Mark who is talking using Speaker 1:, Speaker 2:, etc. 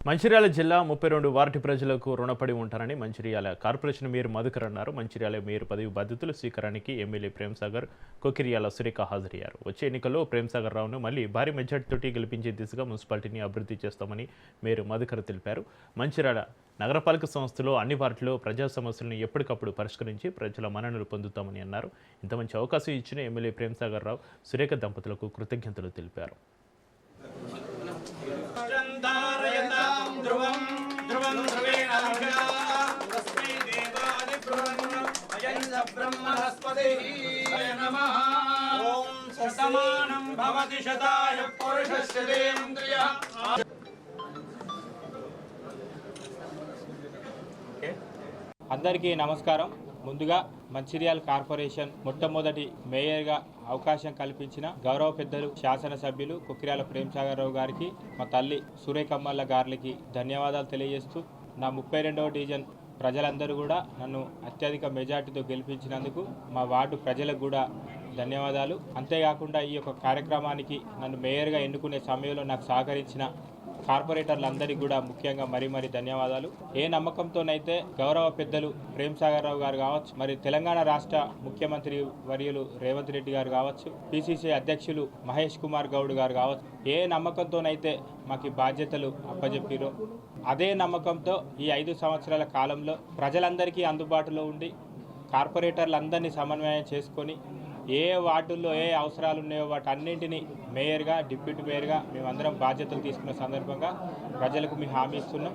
Speaker 1: మంచిర్యాల జిల్లా 32 వార్డు ప్రజలకు రుణపడి ఉంటారని మంచిర్యాల కార్పొరేషన్ మేయర్ మధుకర్ అన్నారు. మంచిర్యాల మేయర్ పదవి బాధ్యతలు స్వీకారానికి ఎమ్మెల్యే ప్రేమ్సాగర్, కొకిరియాల సురేఖ హాజరయ్యారు. వచ్చే ఎన్నికల్లో ప్రేమ్సాగర్ రావును మళ్లీ భారీ మెజార్టీతోటి గెలిపించే దిశగా మున్సిపాలిటీని అభివృద్ధి చేస్తామని మేయర్ మధుకర్ తెలిపారు. మంచిర్యాల నగరపాలక సంస్థలో అన్ని వార్డుల్లో ప్రజా సమస్యలను ఎప్పటికప్పుడు పరిష్కరించి ప్రజల మన్ననలు పొందుతామని అన్నారు. ఇంత మంచి అవకాశం ఇచ్చిన ఎమ్మెల్యే ప్రేమ్సాగర్ రావు, సురేఖ దంపతులకు కృతజ్ఞతలు తెలిపారు.
Speaker 2: అందరికీ నమస్కారం. ముందుగా మంచిర్యాల కార్పొరేషన్ మొట్టమొదటి మేయర్గా అవకాశం కల్పించిన గౌరవ పెద్దలు శాసనసభ్యులు కొకిరియాల ప్రేమ్సాగర్ రావు గారికి, మా తల్లి సురేఖమ్మల్ల గారికి ధన్యవాదాలు తెలియజేస్తూ, నా 32వ డివిజన్ ప్రజలందరూ కూడా నన్ను అత్యధిక మెజార్టీతో గెలిపించినందుకు మా వార్డు ప్రజలకు కూడా ధన్యవాదాలు. అంతేకాకుండా ఈ యొక్క కార్యక్రమానికి నన్ను మేయర్గా ఎన్నుకునే సమయంలో నాకు సహకరించిన కార్పొరేటర్లందరికీ కూడా ముఖ్యంగా మరీ ధన్యవాదాలు. ఏ నమ్మకంతోనైతే గౌరవ పెద్దలు ప్రేమ్సాగర్ రావు గారు కావచ్చు, మరి తెలంగాణ రాష్ట్ర ముఖ్యమంత్రి వర్యులు రేవంత్ రెడ్డి గారు కావచ్చు, పిసిసి అధ్యక్షులు మహేష్ కుమార్ గౌడ్ గారు కావచ్చు, ఏ నమ్మకంతోనైతే మాకు బాధ్యతలు అప్పజెప్పిరో అదే నమ్మకంతో ఈ 5 సంవత్సరాల కాలంలో ప్రజలందరికీ అందుబాటులో ఉండి కార్పొరేటర్లందరినీ సమన్వయం చేసుకొని ఏ వార్డుల్లో ఏ అవసరాలు ఉన్నాయో వాటన్నింటినీ మేయర్గా, డిప్యూటీ మేయర్గా మేమందరం బాధ్యతలు తీసుకున్న సందర్భంగా ప్రజలకు మేము హామీ ఇస్తున్నాం.